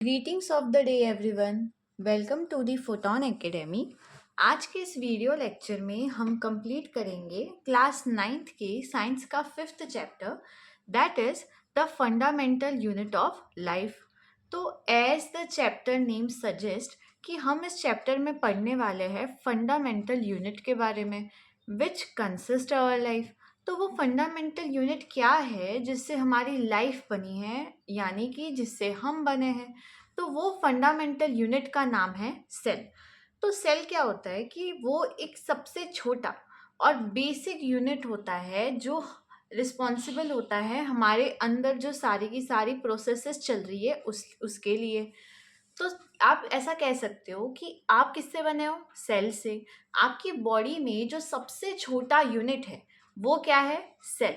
Greetings of the day everyone. Welcome to the Photon Academy. आज के इस video lecture में हम कंप्लीट करेंगे क्लास 9th के साइंस का 5th chapter, that is the fundamental unit of life. तो as the chapter name suggest कि हम इस चैप्टर में पढ़ने वाले हैं फंडामेंटल यूनिट के बारे में, विच कंसिस्ट आवर लाइफ। तो वो फंडामेंटल यूनिट क्या है जिससे हमारी लाइफ बनी है, यानी कि जिससे हम बने हैं। तो वो फंडामेंटल यूनिट का नाम है सेल। तो सेल क्या होता है कि वो एक सबसे छोटा और बेसिक यूनिट होता है जो रिस्पॉन्सिबल होता है हमारे अंदर जो सारी की सारी प्रोसेसेस चल रही है उसके लिए। तो आप ऐसा कह सकते हो कि आप किससे बने हो? सेल से। आपकी बॉडी में जो सबसे छोटा यूनिट है वो क्या है? सेल।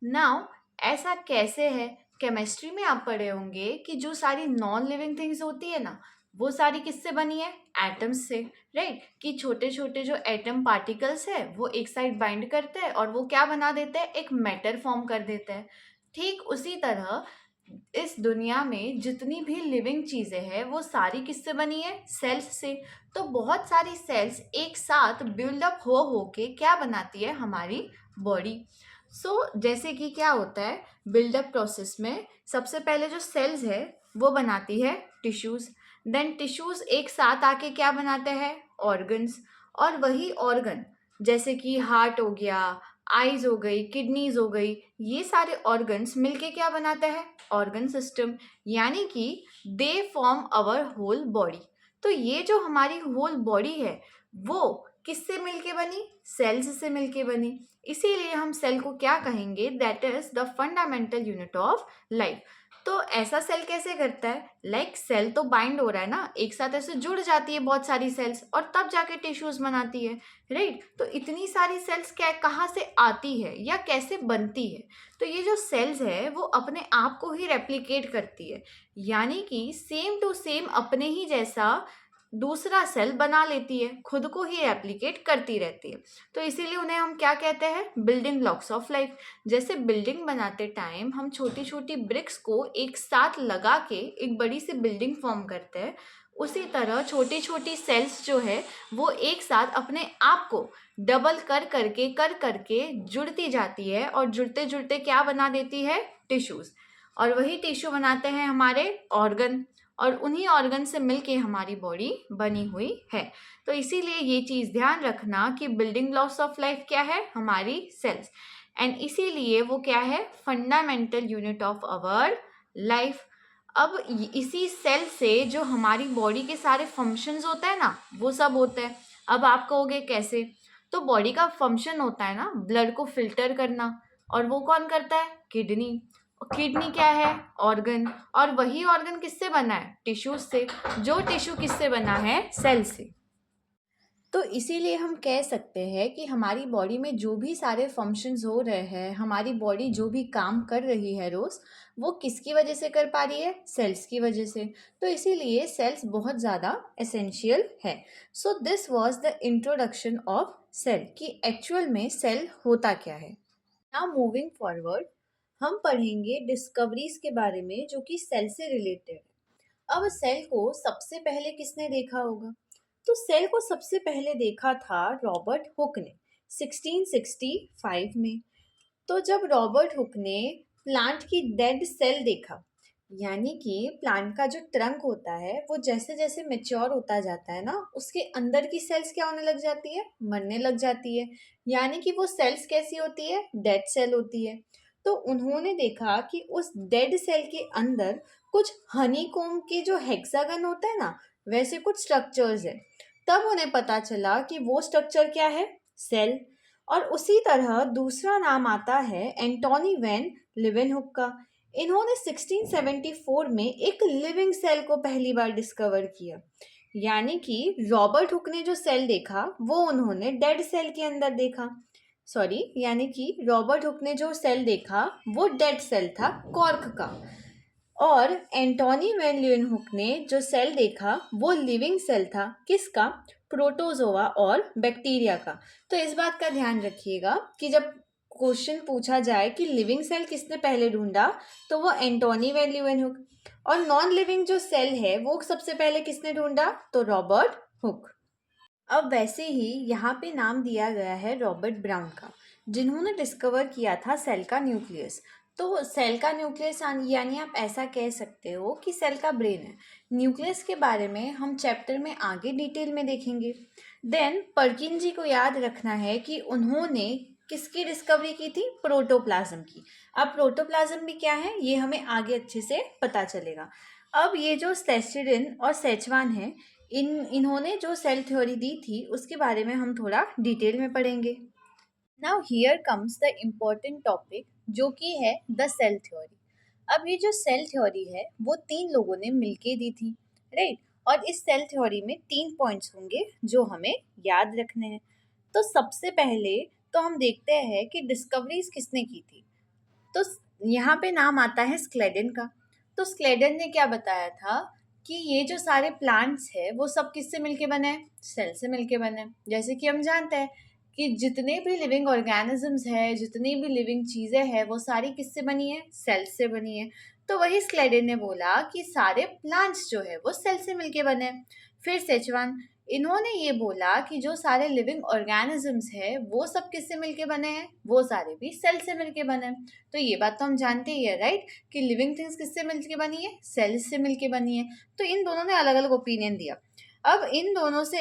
नाउ ऐसा कैसे है? केमिस्ट्री में आप पढ़े होंगे कि जो सारी नॉन लिविंग थिंग्स होती है ना, वो सारी किससे बनी है? एटम्स से, राइट? कि छोटे छोटे जो एटम पार्टिकल्स है वो एक साइड बाइंड करते हैं और वो क्या बना देते हैं? एक मैटर फॉर्म कर देते हैं। ठीक उसी तरह इस दुनिया में जितनी भी लिविंग चीज़ें हैं वो सारी किससे बनी है? सेल्स से। तो बहुत सारी सेल्स एक साथ बिल्डअप हो के क्या बनाती है? हमारी बॉडी। जैसे कि क्या होता है बिल्डअप प्रोसेस में, सबसे पहले जो सेल्स है वो बनाती है टिश्यूज। देन टिश्यूज एक साथ आके क्या बनाते हैं? ऑर्गन्स। और वही ऑर्गन जैसे कि हार्ट हो गया, आईज हो गई, किडनीज हो गई, ये सारे ऑर्गन्स मिलके क्या बनाते हैं? Organ system. यानी कि they form our whole body. तो ये जो हमारी होल बॉडी है वो किससे मिलके बनी? सेल्स से मिलके बनी। इसीलिए हम सेल को क्या कहेंगे? That is the fundamental unit of life. तो ऐसा सेल कैसे करता है? सेल तो बाइंड हो रहा है ना, एक साथ ऐसे जुड़ जाती है बहुत सारी सेल्स और तब जाके टिश्यूज बनाती है, राइट? तो इतनी सारी सेल्स क्या कहाँ से आती है या कैसे बनती है? तो ये जो सेल्स है वो अपने आप को ही रेप्लिकेट करती है, यानी कि सेम टू सेम अपने ही जैसा दूसरा सेल बना लेती है, खुद को ही रेप्लिकेट करती रहती है। तो इसीलिए उन्हें हम क्या कहते हैं? Building blocks of life. जैसे बिल्डिंग बनाते टाइम हम छोटी छोटी ब्रिक्स को एक साथ लगा के एक बड़ी सी बिल्डिंग फॉर्म करते हैं, उसी तरह छोटी छोटी सेल्स जो है वो एक साथ अपने आप को डबल कर करके जुड़ती जाती है और जुड़ते जुड़ते क्या बना देती है? टिश्यूज। और वही टिश्यू बनाते हैं हमारे ऑर्गन, और उन्हीं ऑर्गन से मिलके हमारी बॉडी बनी हुई है। तो इसीलिए ये चीज़ ध्यान रखना कि बिल्डिंग ब्लॉक्स ऑफ लाइफ क्या है? हमारी सेल्स। एंड इसीलिए वो क्या है? Fundamental unit of our life. अब इसी सेल से जो हमारी बॉडी के सारे फंक्शंस होते हैं ना, वो सब होते हैं। अब आप कहोगे कैसे? तो बॉडी का फंक्शन होता है ना ब्लड को फिल्टर करना, और वो कौन करता है? किडनी। किडनी क्या है? ऑर्गन। और वही ऑर्गन किससे बना है? टिश्यूज से। जो टिश्यू किससे बना है? सेल से। तो इसीलिए हम कह सकते हैं कि हमारी बॉडी में जो भी सारे फंक्शंस हो रहे हैं, हमारी बॉडी जो भी काम कर रही है रोज, वो किसकी वजह से कर पा रही है? सेल्स की वजह से। तो इसीलिए सेल्स बहुत ज़्यादा एसेंशियल है। So this was the introduction of cell कि एक्चुअल में सेल होता क्या है। नाउ मूविंग फॉरवर्ड, हम पढ़ेंगे डिस्कवरीज के बारे में जो कि सेल से रिलेटेड है। अब सेल को सबसे पहले किसने देखा होगा? तो सेल को सबसे पहले देखा था रॉबर्ट हुक ने 1665 में। तो जब रॉबर्ट हुक ने प्लांट की डेड सेल देखा, यानी कि प्लांट का जो ट्रंक होता है वो जैसे जैसे मेच्योर होता जाता है ना, उसके अंदर की सेल्स क्या होने लग जाती है? मरने लग जाती है। यानी कि वो सेल्स कैसी होती है? डेड सेल होती है। तो उन्होंने देखा कि उस डेड सेल के अंदर कुछ हनीकॉम्ब के जो हेक्सागन होता है ना, वैसे कुछ स्ट्रक्चर्स है। तब उन्हें पता चला कि वो स्ट्रक्चर क्या है? सेल। और उसी तरह दूसरा नाम आता है एंटोनी वैन लीeuwenhoek का। इन्होंने 1674 में एक लिविंग सेल को पहली बार डिस्कवर किया। यानी कि रॉबर्ट हुक ने जो सेल देखा वो उन्होंने डेड सेल के अंदर देखा। सॉरी, यानी कि रॉबर्ट हुक ने जो सेल देखा वो डेड सेल था, कॉर्क का। और एंटोनी वैन लीeuwenhoek ने जो सेल देखा वो लिविंग सेल था, किसका? प्रोटोजोआ और बैक्टीरिया का। तो इस बात का ध्यान रखिएगा कि जब क्वेश्चन पूछा जाए कि लिविंग सेल किसने पहले ढूंढा, तो वो एंटोनी वैन लीeuwenhoek। और नॉन लिविंग जो सेल है वो सबसे पहले किसने ढूंढा? तो रॉबर्ट हुक। अब वैसे ही यहाँ पे नाम दिया गया है रॉबर्ट ब्राउन का, जिन्होंने डिस्कवर किया था सेल का न्यूक्लियस। तो सेल का न्यूक्लियस यानी आप ऐसा कह सकते हो कि सेल का ब्रेन है। न्यूक्लियस के बारे में हम चैप्टर में आगे डिटेल में देखेंगे। देन पर्किन जी को याद रखना है कि उन्होंने किसकी डिस्कवरी की थी? प्रोटोप्लाज्म की। अब प्रोटोप्लाज्म भी क्या है ये हमें आगे अच्छे से पता चलेगा। अब ये जो स्लेस्टेरिन और सेचवान है, इन्होंने जो सेल थ्योरी दी थी उसके बारे में हम थोड़ा डिटेल में पढ़ेंगे। Now here comes the important topic, जो कि है द सेल थ्योरी। अब ये जो सेल थ्योरी है वो 3 लोगों ने मिलके दी थी, राइट? और इस सेल थ्योरी में 3 पॉइंट्स होंगे जो हमें याद रखने हैं। तो सबसे पहले तो हम देखते हैं कि डिस्कवरीज किसने की थी। तो यहाँ पे नाम आता है स्क्लेडन का। तो स्क्लेडन ने क्या बताया था कि ये जो सारे प्लांट्स है वो सब किससे मिलके बने हैं? सेल से मिलके बने हैं। जैसे कि हम जानते हैं कि जितने भी लिविंग ऑर्गेनिजम्स है, जितनी भी लिविंग चीज़ें हैं, वो सारी किससे बनी है? सेल से बनी है। तो वही स्क्लेडन ने बोला कि सारे प्लांट्स जो है वो सेल से मिलके बने हैं। फिर सेचवान, इन्होंने ये बोला कि जो सारे लिविंग ऑर्गेनिजम्स है वो सब किससे मिलके बने हैं? वो सारे भी सेल से मिलके बने हैं। तो ये बात तो हम जानते ही है, राइट, कि लिविंग थिंग्स किससे मिलके बनी है? सेल्स से मिलके बनी है। तो इन दोनों ने अलग अलग ओपिनियन दिया। अब इन दोनों से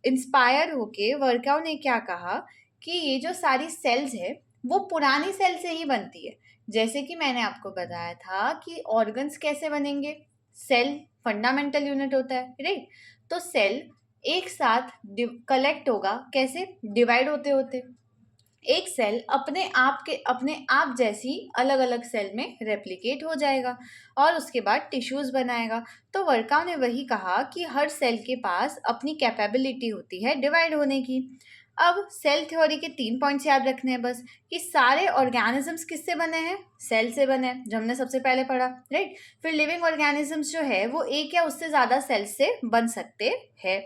इंस्पायर होके वर्काउ ने क्या कहा कि ये जो सारी सेल्स है वो पुरानी सेल से ही बनती है। जैसे कि मैंने आपको बताया था कि ऑर्गन्स कैसे बनेंगे? सेल फंडामेंटल यूनिट होता है, राइट? तो सेल एक साथ कलेक्ट होगा कैसे? डिवाइड होते होते एक सेल अपने आप जैसी अलग अलग सेल में रेप्लिकेट हो जाएगा और उसके बाद टिश्यूज बनाएगा। तो वर्काउ ने वही कहा कि हर सेल के पास अपनी कैपेबिलिटी होती है डिवाइड होने की। अब सेल थ्योरी के 3 पॉइंट्स याद रखने हैं बस, कि सारे ऑर्गेनिजम्स किससे बने हैं? सेल से बने हैं, जो हमने सबसे पहले पढ़ा, राइट? फिर लिविंग ऑर्गेनिजम्स जो है वो एक या उससे ज़्यादा सेल से बन सकते हैं।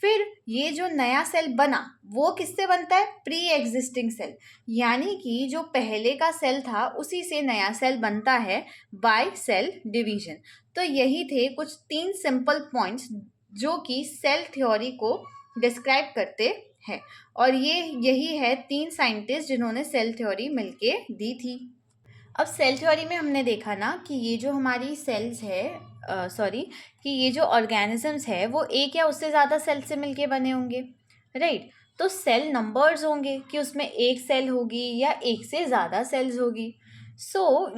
फिर ये जो नया सेल बना वो किससे बनता है? प्री एग्जिस्टिंग सेल, यानी कि जो पहले का सेल था उसी से नया सेल बनता है बाय सेल डिवीजन। तो यही थे कुछ 3 सिंपल पॉइंट्स जो कि सेल थ्योरी को डिस्क्राइब करते हैं। और यही है 3 साइंटिस्ट जिन्होंने सेल थ्योरी मिलके दी थी। अब सेल थ्योरी में हमने देखा ना कि ये जो हमारी सेल्स है, कि ये जो ऑर्गेनिजम्स है वो एक या उससे ज़्यादा सेल से मिलके बने होंगे, राइट? तो सेल नंबर्स होंगे कि उसमें एक सेल होगी या एक से ज़्यादा सेल्स होगी।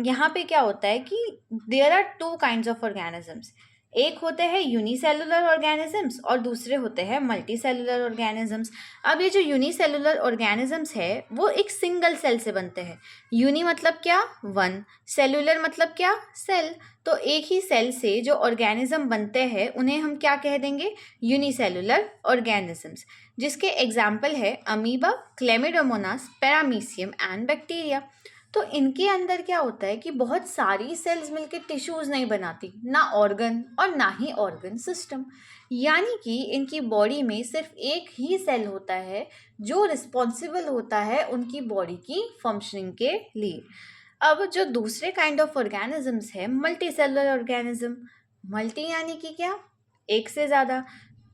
यहाँ पे क्या होता है कि there are 2 kinds of organisms. एक होते हैं यूनिसेलुलर ऑर्गेनिजम्स और दूसरे होते हैं मल्टी सेलुलर ऑर्गेनिजम्स। अब ये जो यूनिसेलुलर ऑर्गेनिजम्स है वो एक सिंगल सेल से बनते हैं। यूनि मतलब क्या? 1, सेलुलर मतलब क्या? सेल। तो एक ही सेल से जो ऑर्गेनिज्म बनते हैं उन्हें हम क्या कह देंगे? यूनिसेलुलर ऑर्गेनिजम्स, जिसके एग्जाम्पल है अमीबा, क्लेमिडोमोनास, पैरामीशियम एंड बैक्टीरिया। तो इनके अंदर क्या होता है कि बहुत सारी सेल्स मिलकर टिश्यूज नहीं बनाती, ना ऑर्गन और ना ही ऑर्गन सिस्टम। यानी कि इनकी बॉडी में सिर्फ एक ही सेल होता है जो रिस्पॉन्सिबल होता है उनकी बॉडी की फंक्शनिंग के लिए। अब जो दूसरे काइंड ऑफ ऑर्गेनिजम्स है, मल्टी सेलुलर ऑर्गेनिज्म। मल्टी यानी कि क्या? एक से ज़्यादा।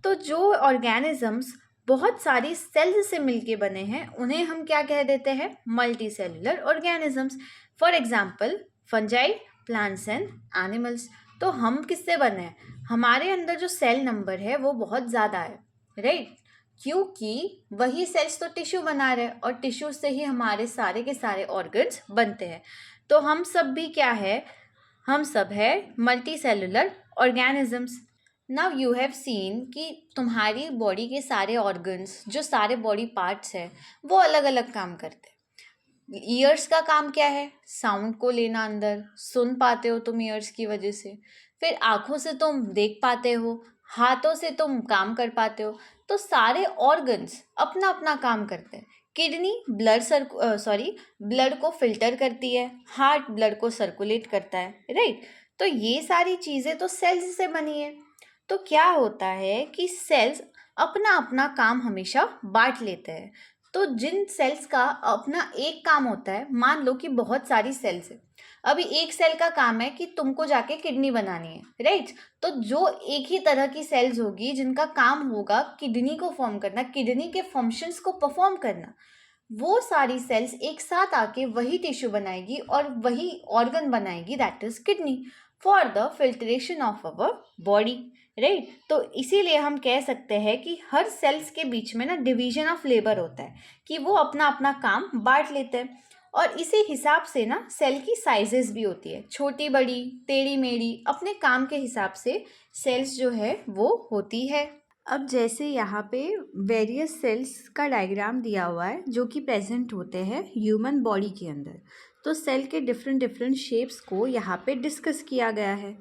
तो जो ऑर्गेनिजम्स बहुत सारी सेल्स से मिलके बने हैं उन्हें हम क्या कह देते हैं? Multi cellular organisms. For example fungi, plants and animals. तो हम किससे बने हैं? हमारे अंदर जो सेल नंबर है वो बहुत ज़्यादा है, राइट? क्योंकि वही सेल्स तो टिश्यू बना रहे हैं और टिश्यू से ही हमारे सारे के सारे ऑर्गन्स बनते हैं। तो हम सब भी क्या है? हम सब है multi cellular organisms. Now you have seen कि तुम्हारी बॉडी के सारे ऑर्गन्स, जो सारे बॉडी पार्ट्स हैं, वो अलग अलग काम करते हैं। ईयर्स का काम क्या है? साउंड को लेना अंदर, सुन पाते हो तुम ईयर्स की वजह से। फिर आँखों से तुम देख पाते हो, हाथों से तुम काम कर पाते हो। तो सारे ऑर्गन्स अपना अपना काम करते हैं। किडनी ब्लड को फिल्टर करती है, हार्ट ब्लड को सर्कुलेट करता है, राइट? तो ये सारी चीज़ें तो सेल्स से बनी है। तो क्या होता है कि सेल्स अपना अपना काम हमेशा बांट लेते हैं। तो जिन सेल्स का अपना एक काम होता है, मान लो कि बहुत सारी सेल्स है, अभी एक सेल का काम है कि तुमको जाके किडनी बनानी है, राइट। तो जो एक ही तरह की सेल्स होगी जिनका काम होगा किडनी को फॉर्म करना, किडनी के फंक्शंस को परफॉर्म करना, वो सारी सेल्स एक साथ आके वही टिश्यू बनाएगी और वही ऑर्गन बनाएगी, that is kidney, for the filtration of our body, right. तो इसीलिए हम कह सकते हैं कि हर सेल्स के बीच में ना डिवीजन ऑफ लेबर होता है, कि वो अपना अपना काम बांट लेते हैं। और इसी हिसाब से ना सेल की साइजेस भी होती है, छोटी बड़ी टेढ़ी मेढ़ी, अपने काम के हिसाब से सेल्स जो है वो होती है। अब जैसे यहाँ पे वेरियस सेल्स का डायग्राम दिया हुआ है जो कि प्रेजेंट होते हैं ह्यूमन बॉडी के अंदर, तो सेल के डिफरेंट डिफरेंट शेप्स को यहाँ पे डिस्कस किया गया है।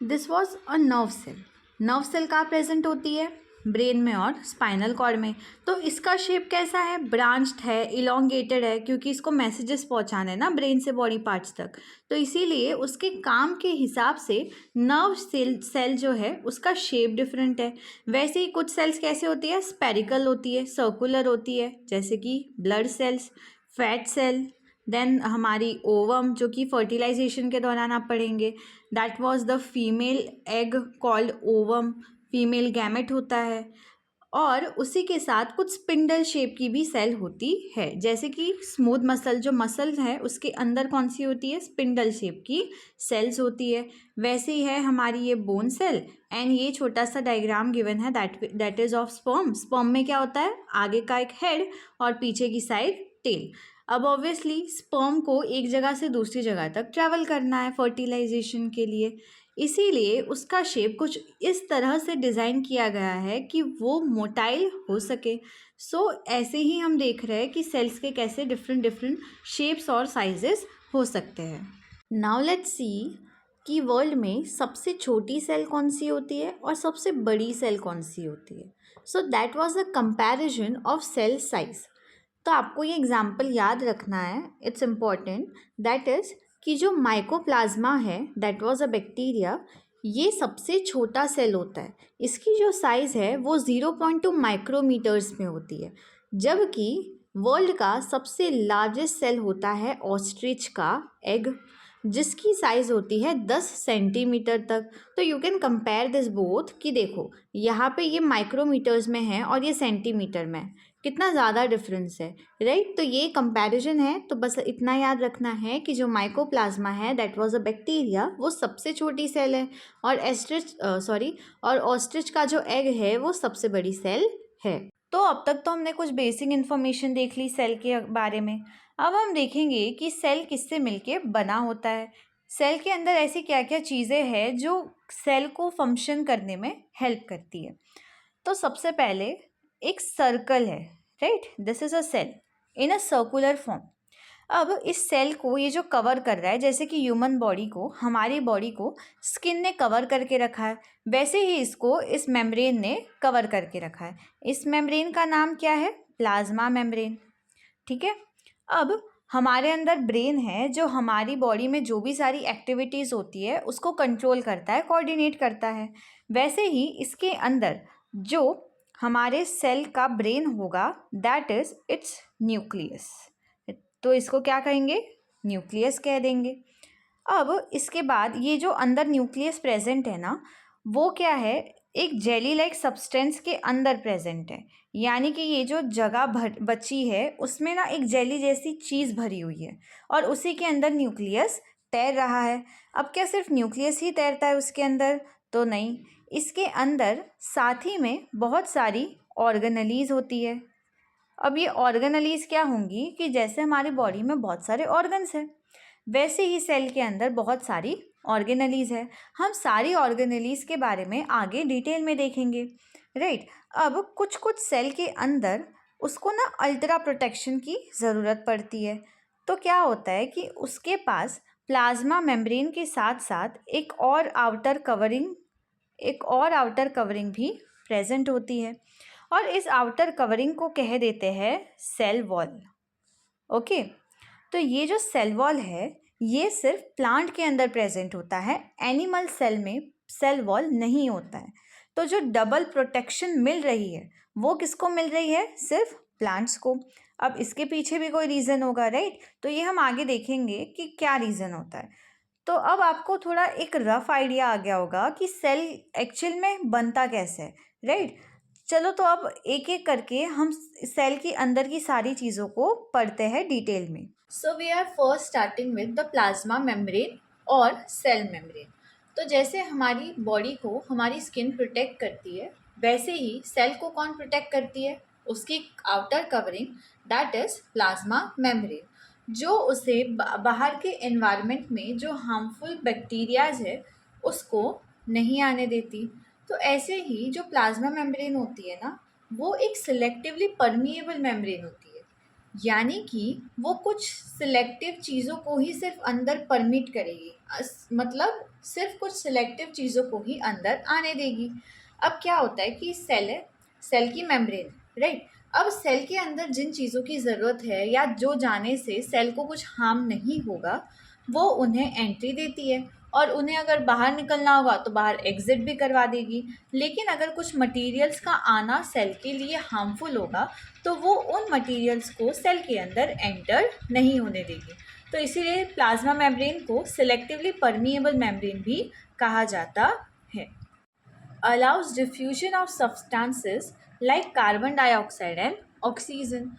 This was a nerve cell. Nerve cell कहाँ प्रेजेंट होती है? ब्रेन में और स्पाइनल कॉर्ड में। तो इसका शेप कैसा है? ब्रांच्ड है, इलोंगेटेड है, क्योंकि इसको मैसेजेस पहुंचाने हैं ना ब्रेन से बॉडी पार्ट्स तक, तो इसीलिए उसके काम के हिसाब से नर्व सेल जो है उसका शेप डिफरेंट है। वैसे ही कुछ सेल्स कैसे होती है? स्पेरिकल होती है, सर्कुलर होती है, जैसे कि blood cells, fat cell, then हमारी ओवम जो कि फर्टिलाइजेशन के दौरान आप पढ़ेंगे, that was the female egg called ovum, female gamete होता है। और उसी के साथ कुछ स्पिंडल शेप की भी सेल होती है, जैसे कि स्मूथ मसल, जो मसल है उसके अंदर कौन सी होती है? स्पिंडल शेप की सेल्स होती है। वैसे ही है हमारी ये बोन सेल, एंड ये छोटा सा डायग्राम गिवन है that is of sperm. Sperm में क्या होता है? आगे का एक हेड और पीछे की साइड टेल। अब ऑब्वियसली स्पर्म को एक जगह से दूसरी जगह तक ट्रैवल करना है फर्टिलाइजेशन के लिए, इसीलिए उसका शेप कुछ इस तरह से डिज़ाइन किया गया है कि वो मोटाइल हो सके। सो ऐसे ही हम देख रहे हैं कि सेल्स के कैसे डिफरेंट डिफरेंट शेप्स और साइजेस हो सकते हैं। नाउ लेट्स सी कि वर्ल्ड में सबसे छोटी सेल कौन सी होती है और सबसे बड़ी सेल कौन सी होती है। So that was a comparison of cell size. तो आपको ये एग्जाम्पल याद रखना है, इट्स इम्पॉर्टेंट, दैट इज़ कि जो माइकोप्लाज्मा है दैट वाज अ बैक्टीरिया, ये सबसे छोटा सेल होता है। इसकी जो साइज़ है वो 0.2 माइक्रोमीटर्स में होती है, जबकि वर्ल्ड का सबसे लार्जेस्ट सेल होता है ऑस्ट्रिच का एग, जिसकी साइज़ होती है 10 सेंटीमीटर तक। तो you can compare this both, कि देखो यहाँ पे ये माइक्रोमीटर्स में है और ये सेंटीमीटर में है, कितना ज़्यादा डिफरेंस है, राइट। तो ये कंपैरिजन है, तो बस इतना याद रखना है कि जो माइकोप्लाज्मा है दैट वाज अ बैक्टीरिया, वो सबसे छोटी सेल है, और ऑस्ट्रिच का जो एग है वो सबसे बड़ी सेल है। तो अब तक तो हमने कुछ बेसिक इन्फॉर्मेशन देख ली सेल के बारे में। अब हम देखेंगे कि सेल किससे मिलके बना होता है। सेल के अंदर ऐसी क्या क्या चीज़ें हैं जो सेल को फंक्शन करने में हेल्प करती है। तो सबसे पहले एक सर्कल है, right, this is a cell in a circular form. अब इस सेल को ये जो कवर कर रहा है, जैसे कि ह्यूमन बॉडी को, हमारी बॉडी को स्किन ने कवर करके रखा है, वैसे ही इसको इस मेम्ब्रेन ने कवर करके रखा है। इस मेम्ब्रेन का नाम क्या है? प्लाज्मा मेम्ब्रेन, ठीक है। अब हमारे अंदर ब्रेन है जो हमारी बॉडी में जो भी सारी एक्टिविटीज़ होती है उसको कंट्रोल करता है, कोऑर्डिनेट करता है। वैसे ही इसके अंदर जो हमारे सेल का ब्रेन होगा दैट इज इट्स न्यूक्लियस, तो इसको क्या कहेंगे? न्यूक्लियस कह देंगे। अब इसके बाद ये जो अंदर न्यूक्लियस प्रेजेंट है ना, वो क्या है? एक जेली लाइक सब्सटेंस के अंदर प्रेजेंट है, यानी कि ये जो जगह बची है उसमें ना एक जेली जैसी चीज़ भरी हुई है और उसी के अंदर न्यूक्लियस तैर रहा है। अब क्या सिर्फ न्यूक्लियस ही तैरता है उसके अंदर? तो नहीं, इसके अंदर साथ ही में बहुत सारी ऑर्गेनेलीज होती है। अब ये ऑर्गेनेलीज क्या होंगी कि जैसे हमारी बॉडी में बहुत सारे ऑर्गन्स हैं, वैसे ही सेल के अंदर बहुत सारी ऑर्गेनेलीज है। हम सारी ऑर्गेनेलीज के बारे में आगे डिटेल में देखेंगे, राइट। अब कुछ कुछ सेल के अंदर उसको ना अल्ट्रा प्रोटेक्शन की ज़रूरत पड़ती है। तो क्या होता है कि उसके पास प्लाज्मा मेम्ब्रेन के साथ साथ एक और आउटर कवरिंग भी प्रेजेंट होती है, और इस आउटर कवरिंग को कह देते हैं सेल वॉल। ओके, तो ये जो सेल वॉल है ये सिर्फ प्लांट के अंदर प्रेजेंट होता है, एनिमल सेल में सेल वॉल नहीं होता है। तो जो डबल प्रोटेक्शन मिल रही है वो किसको मिल रही है? सिर्फ प्लांट्स को। अब इसके पीछे भी कोई रीज़न होगा, राइट? तो ये हम आगे देखेंगे कि क्या रीज़न होता है। तो अब आपको थोड़ा एक रफ आइडिया आ गया होगा कि सेल एक्चुअल में बनता कैसे है, राइट? चलो तो अब एक एक करके हम सेल के अंदर की सारी चीज़ों को पढ़ते हैं डिटेल में। So we are first starting with the plasma membrane और सेल मेम्ब्रेन। तो जैसे हमारी बॉडी को हमारी स्किन प्रोटेक्ट करती है, वैसे ही सेल को कौन प्रोटेक्ट करती है? उसकी outer covering, that is plasma membrane, जो उसे बाहर के एनवायरनमेंट में जो हार्मफुल बैक्टीरियाज है उसको नहीं आने देती। तो ऐसे ही जो प्लाज्मा मेम्ब्रेन होती है ना, वो एक सिलेक्टिवली परमिएबल मेम्ब्रेन होती है, यानी कि वो कुछ सिलेक्टिव चीज़ों को ही सिर्फ अंदर परमिट करेगी, मतलब सिर्फ कुछ सिलेक्टिव चीज़ों को ही अंदर आने देगी। अब क्या होता है कि सेल है, सेल की मेम्ब्रेन, राइट? अब सेल के अंदर जिन चीज़ों की ज़रूरत है या जो जाने से सेल को कुछ हार्म नहीं होगा, वो उन्हें एंट्री देती है, और उन्हें अगर बाहर निकलना होगा तो बाहर एग्जिट भी करवा देगी। लेकिन अगर कुछ मटेरियल्स का आना सेल के लिए हार्मफुल होगा तो वो उन मटेरियल्स को सेल के अंदर एंटर नहीं होने देगी। तो इसीलिए प्लाज्मा मेम्ब्रेन को सिलेक्टिवली परमिएबल मेम्ब्रेन भी कहा जाता है। Allows diffusion of substances like carbon dioxide and oxygen.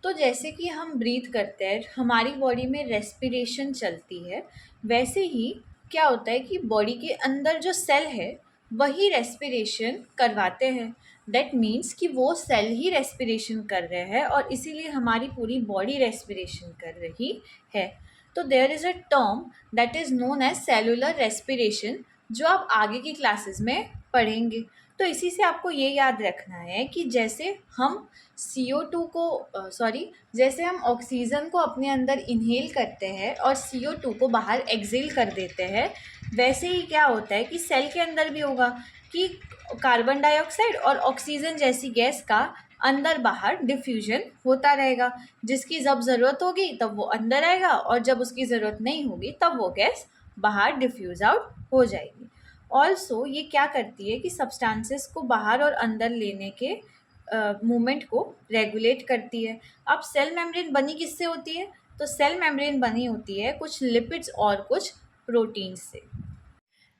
तो जैसे कि हम ब्रीथ करते हैं, हमारी बॉडी में रेस्पिरेशन चलती है, वैसे ही क्या होता है कि बॉडी के अंदर जो सेल है वही रेस्पिरेशन करवाते हैं। दैट मीन्स कि वो सेल ही रेस्पिरेशन कर रहे हैं और इसीलिए हमारी पूरी बॉडी रेस्पिरेशन कर रही है। तो there is a term that is known as cellular respiration, जो आप आगे की क्लासेस में पढ़ेंगे। तो इसी से आपको ये याद रखना है कि जैसे हम CO2 को जैसे हम ऑक्सीजन को अपने अंदर इनहेल करते हैं और CO2 को बाहर एक्सेल कर देते हैं, वैसे ही क्या होता है कि सेल के अंदर भी होगा कि कार्बन डाइऑक्साइड और ऑक्सीजन जैसी गैस का अंदर बाहर डिफ्यूजन होता रहेगा। जिसकी जब ज़रूरत होगी तब वो अंदर आएगा और जब उसकी ज़रूरत नहीं होगी तब वो गैस बाहर डिफ्यूज़ आउट हो जाएगी। ऑल्सो ये क्या करती है कि सब्सटेंसेस को बाहर और अंदर लेने के मूवमेंट को रेगुलेट करती है। अब सेल मेम्ब्रेन बनी किससे होती है? तो सेल मेम्ब्रेन बनी होती है कुछ लिपिड्स और कुछ प्रोटीन्स से।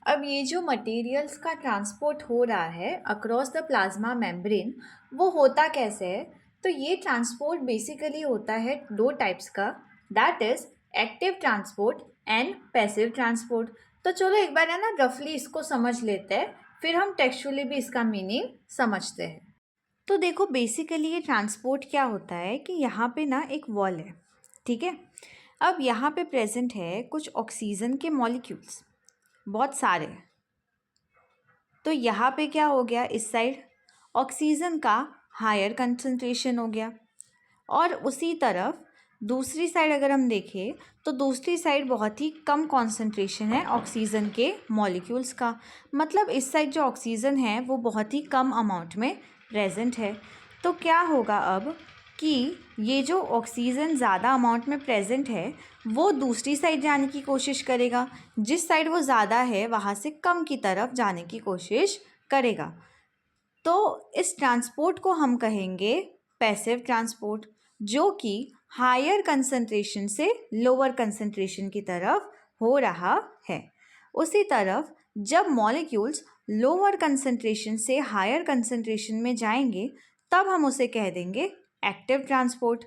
अब ये जो मटेरियल्स का ट्रांसपोर्ट हो रहा है अक्रॉस द प्लाज्मा मेम्ब्रेन, वो होता कैसे है? तो ये ट्रांसपोर्ट बेसिकली होता है दो टाइप्स का, that is active transport and passive transport. तो चलो एक बार है ना रफली इसको समझ लेते हैं, फिर हम टेक्सचुअली भी इसका मीनिंग समझते हैं। तो देखो बेसिकली ये ट्रांसपोर्ट क्या होता है कि यहाँ पे ना एक वॉल है, ठीक है? अब यहाँ पे प्रेजेंट है कुछ ऑक्सीजन के मॉलिक्यूल्स, बहुत सारे। तो यहाँ पे क्या हो गया, इस साइड ऑक्सीजन का हायर कंसंट्रेशन हो गया, और उसी तरफ दूसरी साइड अगर हम देखें तो दूसरी साइड बहुत ही कम कंसंट्रेशन है ऑक्सीजन के मॉलिक्यूल्स का। मतलब इस साइड जो ऑक्सीजन है वो बहुत ही कम अमाउंट में प्रेजेंट है। तो क्या होगा अब कि ये जो ऑक्सीजन ज़्यादा अमाउंट में प्रेजेंट है वो दूसरी साइड जाने की कोशिश करेगा, जिस साइड वो ज़्यादा है वहाँ से कम की तरफ जाने की कोशिश करेगा। तो इस ट्रांसपोर्ट को हम कहेंगे पैसिव ट्रांसपोर्ट, जो कि हायर कंसंट्रेशन से लोअर कंसंट्रेशन की तरफ हो रहा है। उसी तरफ जब मॉलिक्यूल्स लोअर कंसंट्रेशन से हायर कंसंट्रेशन में जाएंगे तब हम उसे कह देंगे एक्टिव ट्रांसपोर्ट,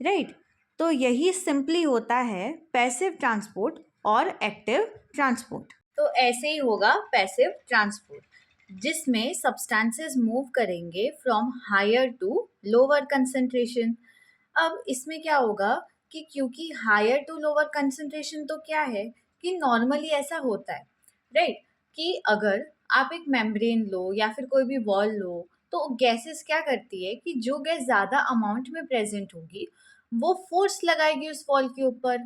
राइट? तो यही सिंपली होता है पैसिव ट्रांसपोर्ट और एक्टिव ट्रांसपोर्ट। तो ऐसे ही होगा पैसिव ट्रांसपोर्ट, जिसमें सब्सटेंसेस मूव करेंगे from higher to lower concentration. अब इसमें क्या होगा कि क्योंकि हायर टू लोअर कंसंट्रेशन तो क्या है कि नॉर्मली ऐसा होता है, राइट? कि अगर आप एक मेम्ब्रेन लो या फिर कोई भी वॉल लो, तो गैसेस क्या करती है कि जो गैस ज़्यादा अमाउंट में प्रेजेंट होगी वो फोर्स लगाएगी उस वॉल के ऊपर,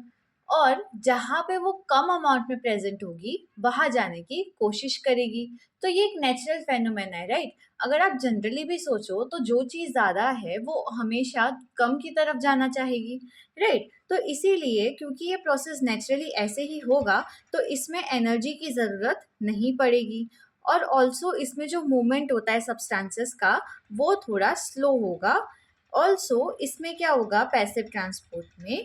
और जहाँ पे वो कम अमाउंट में प्रेजेंट होगी वहाँ जाने की कोशिश करेगी। तो ये एक नेचुरल फेनोमेना है, राइट? अगर आप जनरली भी सोचो तो जो चीज़ ज़्यादा है वो हमेशा कम की तरफ जाना चाहेगी, राइट? तो इसीलिए क्योंकि ये प्रोसेस नेचुरली ऐसे ही होगा तो इसमें एनर्जी की ज़रूरत नहीं पड़ेगी, और ऑल्सो इसमें जो मूवमेंट होता है सब्सटेंसेस का वो थोड़ा स्लो होगा, ऑल्सो इसमें क्या होगा पैसिव ट्रांसपोर्ट में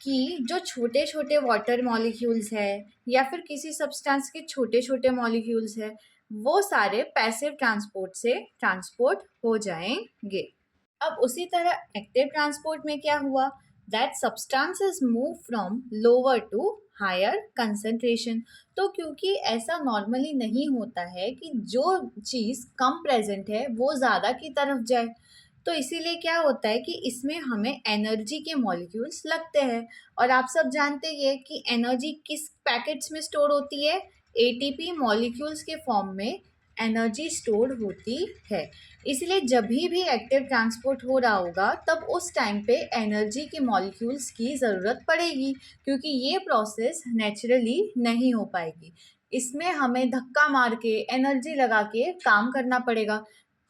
कि जो छोटे छोटे वाटर मॉलिक्यूल्स है या फिर किसी सब्सटेंस के छोटे छोटे मॉलिक्यूल्स है वो सारे पैसिव ट्रांसपोर्ट से ट्रांसपोर्ट हो जाएंगे। अब उसी तरह एक्टिव ट्रांसपोर्ट में क्या हुआ, that substances move from lower to higher concentration. तो क्योंकि ऐसा नॉर्मली नहीं होता है कि जो चीज़ कम प्रेजेंट है वो ज़्यादा की तरफ जाए, तो इसीलिए क्या होता है कि इसमें हमें एनर्जी के मॉलिक्यूल्स लगते हैं। और आप सब जानते ही है कि एनर्जी किस पैकेट्स में स्टोर होती है, एटीपी मॉलिक्यूल्स के फॉर्म में एनर्जी स्टोर होती है। इसलिए जब भी एक्टिव ट्रांसपोर्ट हो रहा होगा तब उस टाइम पे एनर्जी के मॉलिक्यूल्स की ज़रूरत पड़ेगी, क्योंकि ये प्रोसेस नेचुरली नहीं हो पाएगी। इसमें हमें धक्का मार के एनर्जी लगा के काम करना पड़ेगा,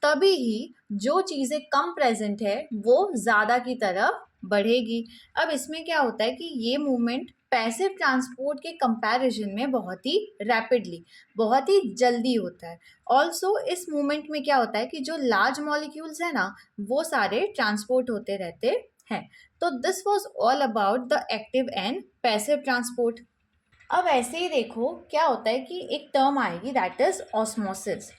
तभी ही जो चीज़ें कम प्रेजेंट है वो ज़्यादा की तरफ बढ़ेगी। अब इसमें क्या होता है कि ये मूवमेंट पैसिव ट्रांसपोर्ट के कंपैरिजन में बहुत ही रैपिडली, बहुत ही जल्दी होता है। ऑल्सो इस मूवमेंट में क्या होता है कि जो लार्ज मॉलिक्यूल्स है ना वो सारे ट्रांसपोर्ट होते रहते हैं। तो this was all about the active and passive transport. अब ऐसे ही देखो क्या होता है कि एक टर्म आएगी दैट इज ऑस्मोसिस।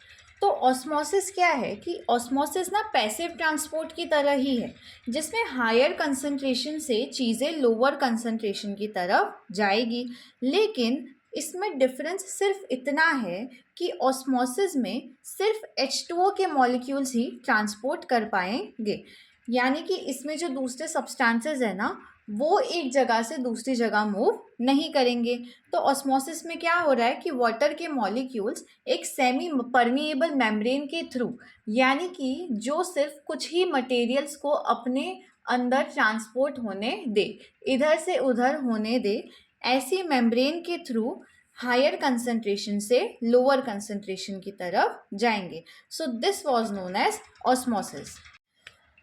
तो ऑस्मोसिस क्या है कि ऑस्मोसिस ना पैसिव ट्रांसपोर्ट की तरह ही है, जिसमें हायर कंसंट्रेशन से चीज़ें लोअर कंसंट्रेशन की तरफ जाएगी। लेकिन इसमें डिफरेंस सिर्फ इतना है कि ऑस्मोसिस में सिर्फ H2O के मॉलिक्यूल्स ही ट्रांसपोर्ट कर पाएंगे, यानी कि इसमें जो दूसरे सब्सटेंसेस है ना वो एक जगह से दूसरी जगह मूव नहीं करेंगे। तो ऑस्मोसिस में क्या हो रहा है कि वाटर के मॉलिक्यूल्स एक सेमी परमिएबल मेम्ब्रेन के थ्रू, यानी कि जो सिर्फ कुछ ही मटेरियल्स को अपने अंदर ट्रांसपोर्ट होने दे, इधर से उधर होने दे, ऐसी मेम्ब्रेन के थ्रू हायर कंसंट्रेशन से लोअर कंसंट्रेशन की तरफ जाएंगे। So this was known as osmosis.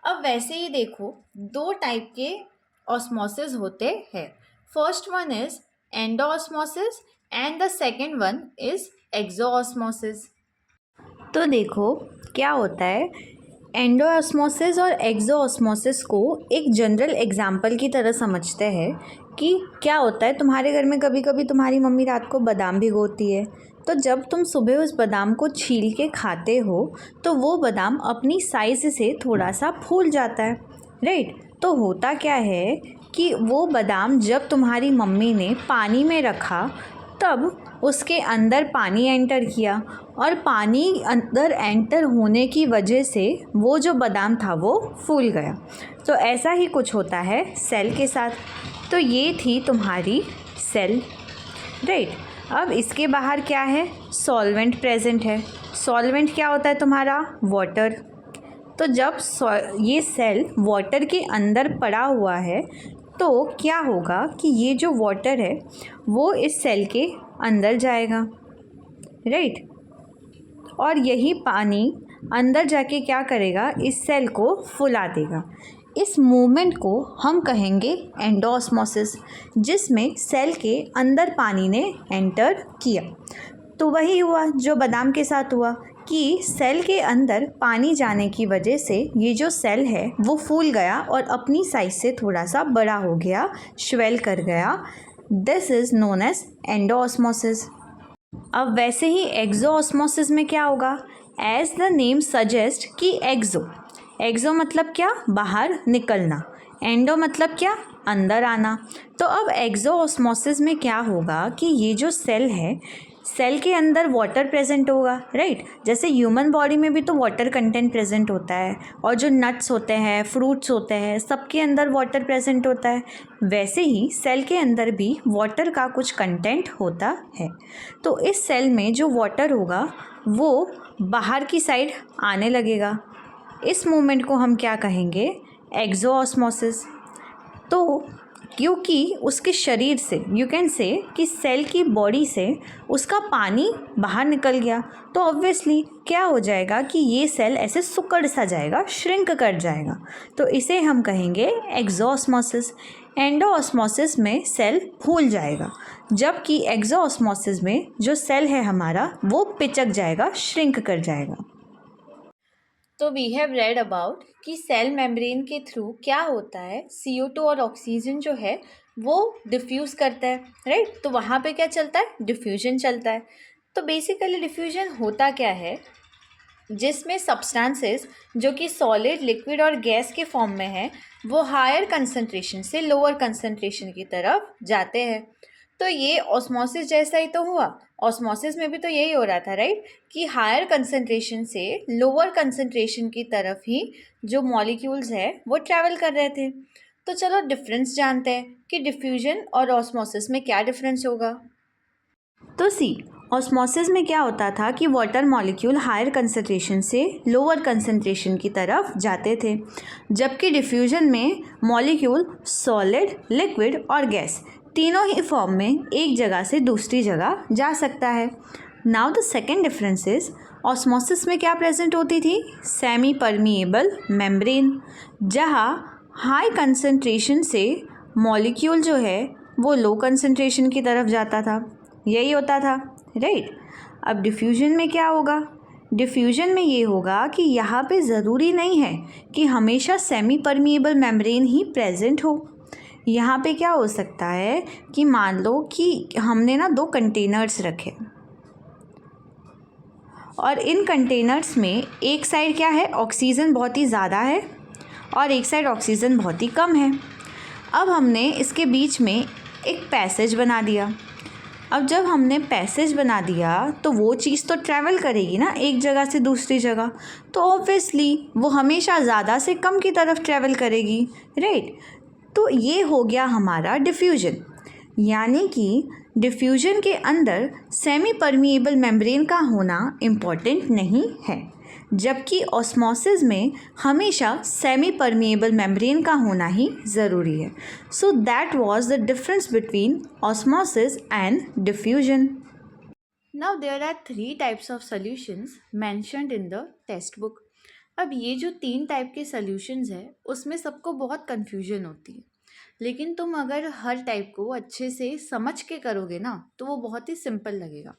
अब वैसे ही देखो दो टाइप के ऑस्मोसिस होते हैं। First one is endosmosis and the second one is exosmosis. तो देखो क्या होता है, एंडोऑस्मोसिस और एक्सोऑस्मोसिस को एक जनरल एग्जाम्पल की तरह समझते हैं कि क्या होता है, तुम्हारे घर में कभी कभी तुम्हारी मम्मी रात को बादाम भिगोती है, तो जब तुम सुबह उस बादाम को छील के खाते हो तो वो बादाम अपनी साइज़ से थोड़ा सा फूल जाता है, राइट। तो होता क्या है कि वो बादाम जब तुम्हारी मम्मी ने पानी में रखा तब उसके अंदर पानी एंटर किया, और पानी अंदर एंटर होने की वजह से वो जो बादाम था वो फूल गया। तो ऐसा ही कुछ होता है सेल के साथ। तो ये थी तुम्हारी सेल, राइट। अब इसके बाहर क्या है, सॉल्वेंट प्रेजेंट है। सॉल्वेंट क्या होता है तुम्हारा, वाटर। तो जब ये सेल वाटर के अंदर पड़ा हुआ है तो क्या होगा कि ये जो वाटर है वो इस सेल के अंदर जाएगा, राइट। और यही पानी अंदर जाके क्या करेगा, इस सेल को फुला देगा। इस मूवमेंट को हम कहेंगे एंडोऑस्मोसिस, जिसमें सेल के अंदर पानी ने एंटर किया। तो वही हुआ जो बादाम के साथ हुआ कि सेल के अंदर पानी जाने की वजह से ये जो सेल है वो फूल गया और अपनी साइज से थोड़ा सा बड़ा हो गया, स्वेल कर गया। This is known as endosmosis. अब वैसे ही एक्सोऑस्मोसिस में क्या होगा, एज द नेम सजेस्ट कि एक्सो मतलब क्या, बाहर निकलना, एंडो मतलब क्या, अंदर आना। तो अब एक्सोऑस्मोसिस में क्या होगा कि ये जो सेल है, सेल के अंदर वाटर प्रेजेंट होगा, राइट। जैसे ह्यूमन बॉडी में भी तो वाटर कंटेंट प्रेजेंट होता है, और जो नट्स होते हैं, फ्रूट्स होते हैं, सबके अंदर वाटर प्रेजेंट होता है। वैसे ही सेल के अंदर भी वाटर का कुछ कंटेंट होता है। तो इस सेल में जो वाटर होगा वो बाहर की साइड आने लगेगा। इस मूवमेंट को हम क्या कहेंगे, एक्सोऑस्मोसिस। तो क्योंकि उसके शरीर से, यू कैन से कि सेल की बॉडी से उसका पानी बाहर निकल गया, तो ऑब्वियसली क्या हो जाएगा कि ये सेल ऐसे सिकुड़ सा जाएगा, श्रिंक कर जाएगा। तो इसे हम कहेंगे एक्सोऑस्मोसिस। एंडोऑस्मोसिस में सेल फूल जाएगा, जबकि एक्सोऑस्मोसिस में जो सेल है हमारा वो पिचक जाएगा, श्रिंक कर जाएगा। तो वी हैव रेड अबाउट कि सेल मेम्ब्रेन के थ्रू क्या होता है, CO2 और ऑक्सीजन जो है वो डिफ्यूज़ करता है, राइट। तो वहाँ पे क्या चलता है, डिफ्यूजन चलता है। तो बेसिकली डिफ्यूजन होता क्या है, जिसमें सब्सटेंसेस जो कि सॉलिड, लिक्विड और गैस के फॉर्म में है वो हायर कंसंट्रेशन से लोअर कंसंट्रेशन की तरफ जाते हैं। तो ये ऑस्मोसिस जैसा ही तो हुआ। ऑस्मोसिस में भी तो यही हो रहा था, राइट, कि हायर कंसंट्रेशन से लोअर कंसंट्रेशन की तरफ ही जो मॉलिक्यूल्स है वो ट्रैवल कर रहे थे। तो चलो डिफरेंस जानते हैं कि डिफ्यूजन और ऑस्मोसिस में क्या डिफरेंस होगा। तो सी, ऑस्मोसिस में क्या होता था कि वाटर मॉलिक्यूल हायर कंसंट्रेशन से लोअर कंसंट्रेशन की तरफ जाते थे, जबकि डिफ्यूजन में मॉलिक्यूल सॉलिड, लिक्विड और गैस तीनों ही फॉर्म में एक जगह से दूसरी जगह जा सकता है। Now the second difference is, osmosis में क्या प्रेजेंट होती थी, सेमी परमिएबल मेम्ब्रेन, जहाँ हाई कंसंट्रेशन से मॉलिक्यूल जो है वो लो कंसंट्रेशन की तरफ जाता था, यही होता था, राइट। अब डिफ्यूजन में क्या होगा, डिफ्यूजन में ये होगा कि यहाँ पे ज़रूरी नहीं है कि हमेशा सेमी परमिएबल मेम्ब्रेन ही प्रेजेंट हो। यहाँ पे क्या हो सकता है कि मान लो कि हमने ना दो कंटेनर्स रखे और इन कंटेनर्स में एक साइड क्या है, ऑक्सीजन बहुत ही ज़्यादा है और एक साइड ऑक्सीजन बहुत ही कम है। अब हमने इसके बीच में एक पैसेज बना दिया। अब जब हमने पैसेज बना दिया तो वो चीज़ तो ट्रैवल करेगी ना एक जगह से दूसरी जगह, तो ऑब्वियसली वो हमेशा ज़्यादा से कम की तरफ ट्रैवल करेगी, राइट। तो ये हो गया हमारा डिफ्यूजन, यानी कि डिफ्यूजन के अंदर सेमी परमिएबल मेम्ब्रेन का होना इम्पॉर्टेंट नहीं है, जबकि ऑस्मोसिस में हमेशा सेमी परमिएबल मेम्ब्रेन का होना ही ज़रूरी है। So that was the difference between osmosis and diffusion. Now there are 3 types of solutions mentioned in the text book. अब ये जो 3 टाइप के सॉल्यूशंस है उसमें सबको बहुत कन्फ्यूजन होती है, लेकिन तुम अगर हर टाइप को अच्छे से समझ के करोगे ना तो वो बहुत ही सिंपल लगेगा।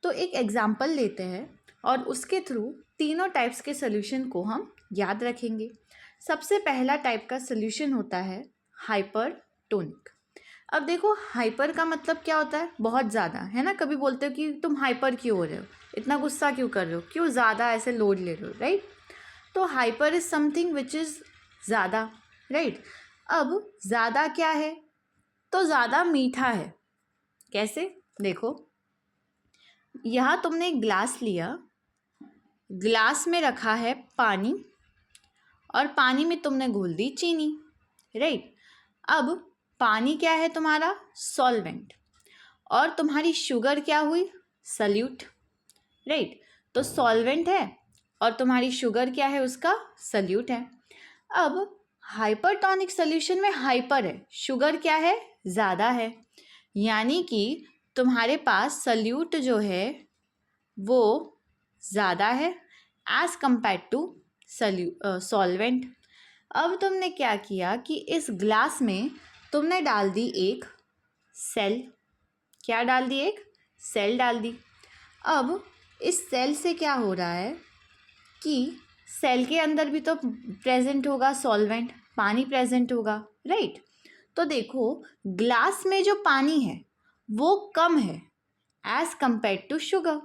तो एक एग्जाम्पल लेते हैं और उसके थ्रू तीनों टाइप्स के सॉल्यूशन को हम याद रखेंगे। सबसे पहला टाइप का सॉल्यूशन होता है हाइपरटोनिक। अब देखो, हाइपर का मतलब क्या होता है, बहुत ज़्यादा, है ना। कभी बोलते हो कि तुम हाइपर क्यों हो रहे हो, इतना गुस्सा क्यों कर रहे हो, क्यों ज़्यादा ऐसे लोड ले रहे हो, राइट। तो hyper is something which is ज़्यादा, राइट। अब ज़्यादा क्या है, तो ज़्यादा मीठा है। कैसे, देखो, यहाँ तुमने एक ग्लास लिया, ग्लास में रखा है पानी और पानी में तुमने घोल दी चीनी, राइट। अब पानी क्या है तुम्हारा, सॉल्वेंट, और तुम्हारी शुगर क्या हुई, सल्यूट, राइट। तो सॉल्वेंट है और तुम्हारी शुगर क्या है, उसका सल्यूट है। अब हाइपरटोनिक सॉल्यूशन में हाइपर है, शुगर क्या है, ज़्यादा है, यानी कि तुम्हारे पास सल्यूट जो है वो ज़्यादा है एज़ कंपेयर टू सॉल्वेंट। अब तुमने क्या किया कि इस ग्लास में तुमने डाल दी एक सेल, क्या डाल दी, एक सेल डाल दी। अब इस सेल से क्या हो रहा है कि सेल के अंदर भी तो प्रेजेंट होगा सॉल्वेंट, पानी प्रेजेंट होगा, राइट। तो देखो, ग्लास में जो पानी है वो कम है एज़ कंपेयर टू शुगर,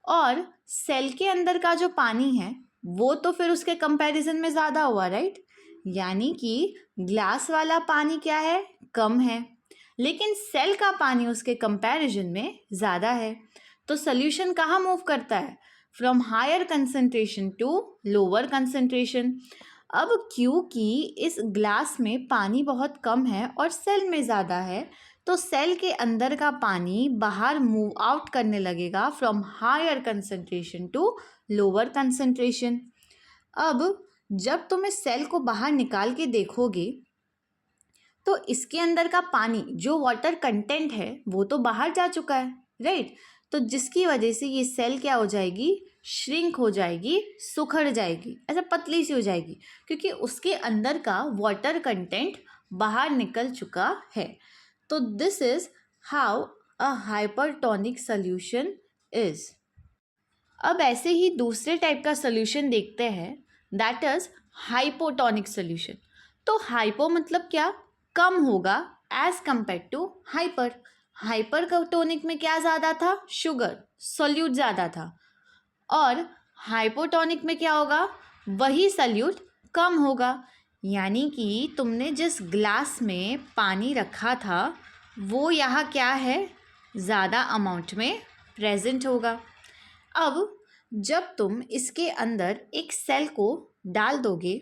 और सेल के अंदर का जो पानी है वो तो फिर उसके कंपैरिजन में ज़्यादा हुआ, राइट। यानी कि ग्लास वाला पानी क्या है, कम है, लेकिन सेल का पानी उसके कंपैरिजन में ज़्यादा है। तो सॉल्यूशन कहाँ मूव करता है, from higher concentration to lower concentration. अब क्योंकि इस ग्लास में पानी बहुत कम है और सेल में ज़्यादा है, तो सेल के अंदर का पानी बाहर मूव आउट करने लगेगा from higher concentration to lower concentration. अब जब तुम इस सेल को बाहर निकाल के देखोगे तो इसके अंदर का पानी जो वाटर कंटेंट है वो तो बाहर जा चुका है, राइट। तो जिसकी वजह से ये सेल क्या हो जाएगी, श्रिंक हो जाएगी, सुखड़ जाएगी, ऐसा पतली सी हो जाएगी, क्योंकि उसके अंदर का वाटर कंटेंट बाहर निकल चुका है। तो this is how a hypertonic solution is. अब ऐसे ही दूसरे टाइप का सोल्यूशन देखते हैं, दैट इज हाइपोटोनिक सोल्यूशन। तो हाइपो मतलब क्या, कम होगा, as compare to hyper. Hypertonic में क्या ज़्यादा था, शुगर, सोल्यूट ज़्यादा था। और हाइपोटोनिक में क्या होगा, वही सोल्यूट कम होगा। यानी कि तुमने जिस ग्लास में पानी रखा था वो यहाँ क्या है, ज़्यादा अमाउंट में प्रेजेंट होगा। अब जब तुम इसके अंदर एक सेल को डाल दोगे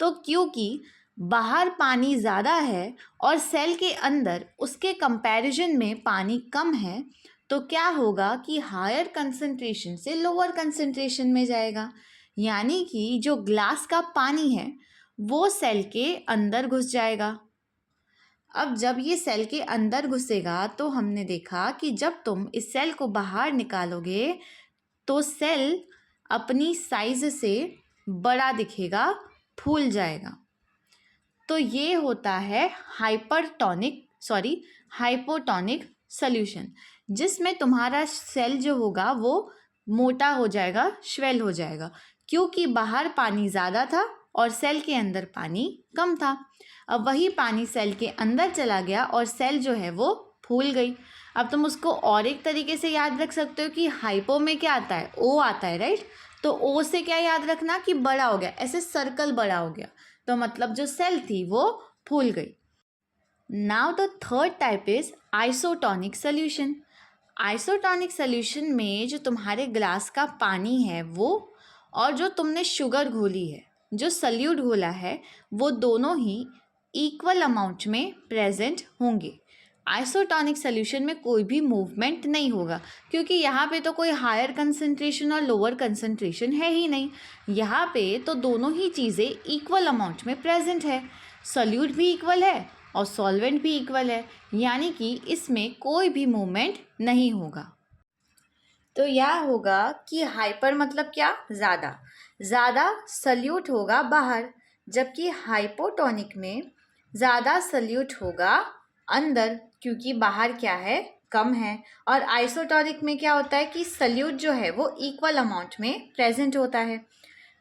तो क्योंकि बाहर पानी ज़्यादा है और सेल के अंदर उसके कंपैरिजन में पानी कम है, तो क्या होगा कि हायर कंसंट्रेशन से लोअर कंसंट्रेशन में जाएगा। यानी कि जो ग्लास का पानी है वो सेल के अंदर घुस जाएगा। अब जब ये सेल के अंदर घुसेगा तो हमने देखा कि जब तुम इस सेल को बाहर निकालोगे तो सेल अपनी साइज से बड़ा दिखेगा, फूल जाएगा। तो ये होता है हाइपोटोनिक सॉल्यूशन, जिसमें तुम्हारा सेल जो होगा वो मोटा हो जाएगा, स्वेल हो जाएगा, क्योंकि बाहर पानी ज़्यादा था और सेल के अंदर पानी कम था। अब वही पानी सेल के अंदर चला गया और सेल जो है वो फूल गई। अब तुम उसको और एक तरीके से याद रख सकते हो कि हाइपो में क्या आता है, ओ आता है, राइट। तो ओ से क्या याद रखना कि बड़ा हो गया, ऐसे सर्कल बड़ा हो गया, तो मतलब जो सेल थी वो फूल गई। Now the third type is isotonic solution. Isotonic solution में जो तुम्हारे ग्लास का पानी है वो और जो तुमने शुगर घोली है, जो सल्यूट घोला है, वो दोनों ही इक्वल अमाउंट में प्रेजेंट होंगे। आइसोटोनिक सोल्यूशन में कोई भी मूवमेंट नहीं होगा, क्योंकि यहाँ पे तो कोई हायर कंसंट्रेशन और लोअर कंसंट्रेशन है ही नहीं। यहाँ पे तो दोनों ही चीज़ें इक्वल अमाउंट में प्रेजेंट है, सॉल्यूट भी इक्वल है और सॉल्वेंट भी इक्वल है, यानी कि इसमें कोई भी मूवमेंट नहीं होगा। तो यह होगा कि हाइपर मतलब क्या, ज़्यादा, ज़्यादा सल्यूट होगा बाहर, जबकि हाइपोटोनिक में ज़्यादा सल्यूट होगा अंदर, क्योंकि बाहर क्या है, कम है। और आइसोटोनिक में क्या होता है कि सल्यूट जो है वो इक्वल अमाउंट में प्रेजेंट होता है।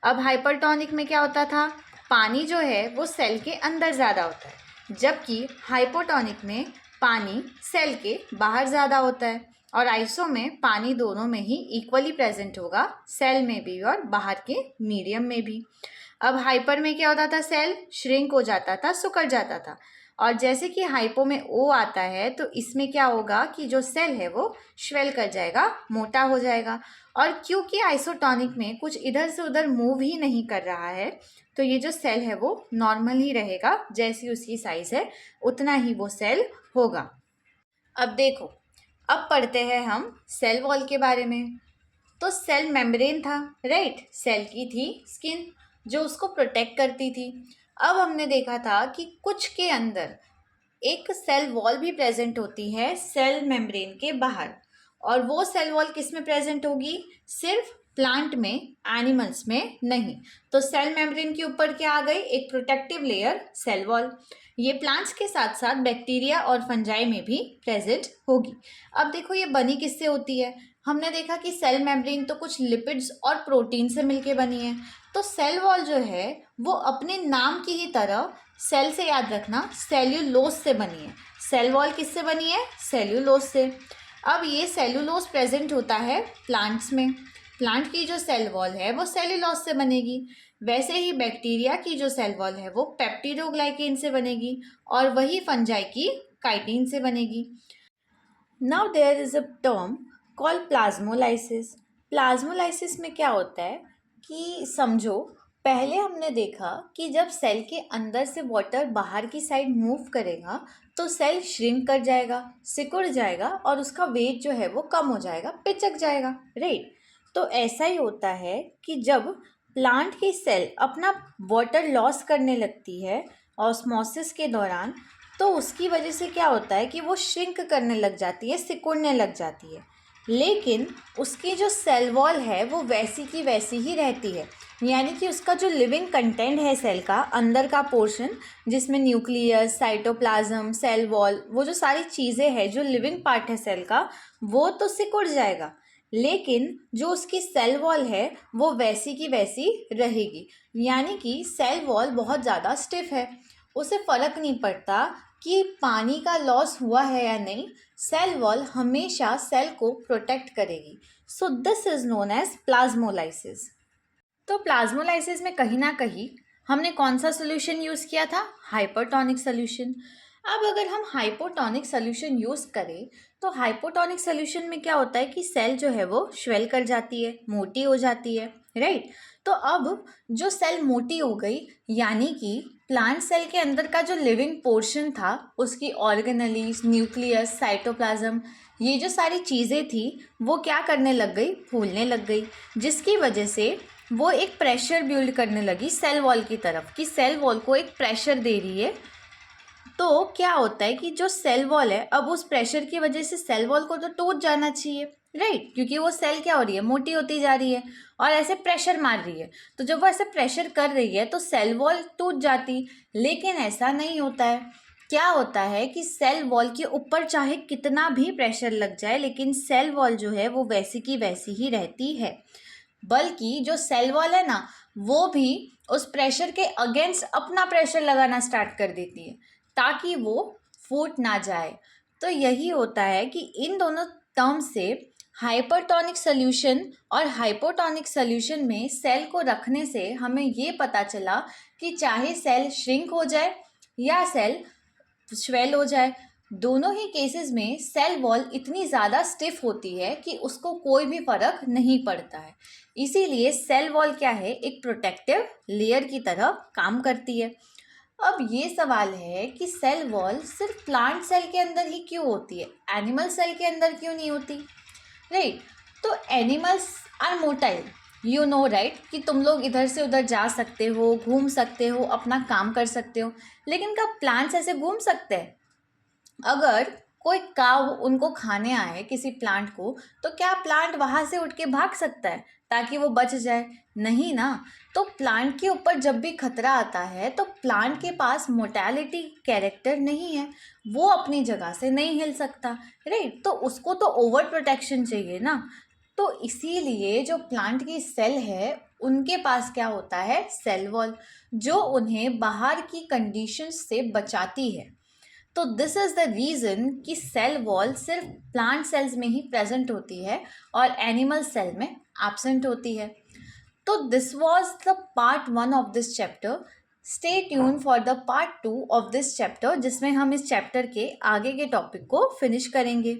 अब हाइपरटोनिक में क्या होता था, पानी जो है वो सेल के अंदर ज़्यादा होता है, जबकि हाइपोटोनिक में पानी सेल के बाहर ज़्यादा होता है। और आइसो में पानी दोनों में ही इक्वली प्रेजेंट होगा, सेल में भी और बाहर के मीडियम में भी। अब हाइपर में क्या होता था, सेल श्रिंक हो जाता था, सिकुड़ जाता था। और जैसे कि हाइपो में ओ आता है तो इसमें क्या होगा कि जो सेल है वो स्वेल कर जाएगा, मोटा हो जाएगा। और क्योंकि आइसोटोनिक में कुछ इधर से उधर मूव ही नहीं कर रहा है, तो ये जो सेल है वो नॉर्मल ही रहेगा, जैसी उसकी साइज है उतना ही वो सेल होगा। अब देखो, अब पढ़ते हैं हम सेल वॉल के बारे में। तो सेल मेम्ब्रेन था, राइट, सेल की थी स्किन जो उसको प्रोटेक्ट करती थी। अब हमने देखा था कि कुछ के अंदर एक सेल वॉल भी प्रेजेंट होती है सेल मेम्ब्रेन के बाहर, और वो सेल वॉल किस में प्रेजेंट होगी, सिर्फ प्लांट में, एनिमल्स में नहीं। तो सेल मेम्ब्रेन के ऊपर क्या आ गई, एक प्रोटेक्टिव लेयर, सेल वॉल। ये प्लांट्स के साथ साथ बैक्टीरिया और फंजाई में भी प्रेजेंट होगी। अब देखो ये बनी किससे होती है, हमने देखा कि सेल मेम्ब्रेन तो कुछ लिपिड्स और प्रोटीन से मिलके बनी है। तो सेल वॉल जो है वो अपने नाम की ही तरह, सेल से याद रखना, सेल्यूलोज से बनी है। सेल वॉल किससे बनी है, सेल्यूलोज से। अब ये सेल्यूलोज प्रेजेंट होता है प्लांट्स में, प्लांट की जो सेल वॉल है वो सेल्यूलोज से बनेगी। वैसे ही बैक्टीरिया की जो सेल वॉल है वो पेप्टिडोग्लाइकेन से बनेगी, और वही फंजाई की काइटिन से बनेगी। Now there is a term called plasmolysis. Plasmolysis में क्या होता है कि समझो, पहले हमने देखा कि जब सेल के अंदर से वाटर बाहर की साइड मूव करेगा तो सेल श्रिंक कर जाएगा, सिकुड़ जाएगा और उसका वेट जो है वो कम हो जाएगा, पिचक जाएगा, राइट। तो ऐसा ही होता है कि जब प्लांट की सेल अपना वाटर लॉस करने लगती है ऑस्मोसिस के दौरान, तो उसकी वजह से क्या होता है कि वो श्रिंक करने लग जाती है, सिकुड़ने लग जाती है। लेकिन उसकी जो सेल वॉल है वो वैसी की वैसी ही रहती है, यानी कि उसका जो लिविंग कंटेंट है सेल का, अंदर का पोर्शन जिसमें न्यूक्लियस, साइटोप्लाज्म, सेल वॉल, वो जो सारी चीज़ें हैं जो लिविंग पार्ट है सेल का, वो तो सिकुड़ जाएगा, लेकिन जो उसकी सेल वॉल है वो वैसी की वैसी रहेगी, यानी कि सेल वॉल बहुत ज़्यादा स्टिफ है। उसे फ़र्क नहीं पड़ता कि पानी का लॉस हुआ है या नहीं, सेल वॉल हमेशा सेल को प्रोटेक्ट करेगी। So this is known as plasmolysis. तो प्लाज्मोलाइसिस में कहीं ना कहीं हमने कौन सा सोल्यूशन यूज़ किया था? Hypertonic solution. अब अगर हम हाइपोटोनिक सोल्यूशन यूज़ करें तो हाइपोटोनिक सोल्यूशन में क्या होता है कि सेल जो है वो श्वेल कर जाती है, मोटी हो जाती है, राइट। तो अब जो सेल मोटी हो गई, यानी कि प्लांट सेल के अंदर का जो लिविंग पोर्शन था, उसकी ऑर्गेनेलीज, न्यूक्लियस, साइटोप्लाज्म, ये जो सारी चीज़ें थी वो क्या करने लग गई? फूलने लग गई, जिसकी वजह से वो एक प्रेशर बिल्ड करने लगी सेल वॉल की तरफ, कि सेल वॉल को एक प्रेशर दे रही है। तो क्या होता है कि जो सेल वॉल है, अब उस प्रेशर की वजह से सेल वॉल को तो टूट जाना चाहिए, राइट, क्योंकि वो सेल क्या हो रही है? मोटी होती जा रही है और ऐसे प्रेशर मार रही है। तो जब वो ऐसे प्रेशर कर रही है तो सेल वॉल टूट जाती, लेकिन ऐसा नहीं होता है। क्या होता है कि सेल वॉल के ऊपर चाहे कितना भी प्रेशर लग जाए, लेकिन सेल वॉल जो है वो वैसी की वैसी ही रहती है। बल्कि जो सेल वॉल है ना, वो भी उस प्रेशर के अगेंस्ट अपना प्रेशर लगाना स्टार्ट कर देती है, ताकि वो फूट ना जाए। तो यही होता है कि इन दोनों टर्म से हाइपरटोनिक सोल्यूशन और हाइपोटोनिक सोल्यूशन में सेल को रखने से हमें ये पता चला कि चाहे सेल श्रिंक हो जाए या सेल स्वेल हो जाए, दोनों ही केसेस में सेल वॉल इतनी ज़्यादा स्टिफ होती है कि उसको कोई भी फर्क नहीं पड़ता है। इसीलिए सेल वॉल क्या है? एक प्रोटेक्टिव लेयर की तरह काम करती है। अब ये सवाल है कि सेल वॉल सिर्फ प्लांट सेल के अंदर ही क्यों होती है, एनिमल सेल के अंदर क्यों नहीं होती, राइट? तो animals are motile, you know right, कि तुम लोग इधर से उधर जा सकते हो, घूम सकते हो, अपना काम कर सकते हो, लेकिन क्या प्लांट्स ऐसे घूम सकते हैं? अगर कोई काव उनको खाने आए किसी प्लांट को, तो क्या प्लांट वहाँ से उठ के भाग सकता है ताकि वो बच जाए? नहीं ना। तो प्लांट के ऊपर जब भी खतरा आता है तो प्लांट के पास मोर्टेलिटी कैरेक्टर नहीं है, वो अपनी जगह से नहीं हिल सकता, राइट। तो उसको तो ओवर प्रोटेक्शन चाहिए ना। तो इसीलिए जो प्लांट की सेल है उनके पास क्या होता है? सेल वॉल, जो उन्हें बाहर की कंडीशंस से बचाती है। तो दिस इज़ द रीज़न कि सेल वॉल सिर्फ प्लांट सेल्स में ही प्रेजेंट होती है और एनिमल सेल में एब्सेंट होती है। तो this was the part 1 of this chapter. Stay tune for the part 2 of this chapter, जिसमें हम इस चैप्टर के आगे के टॉपिक को फिनिश करेंगे।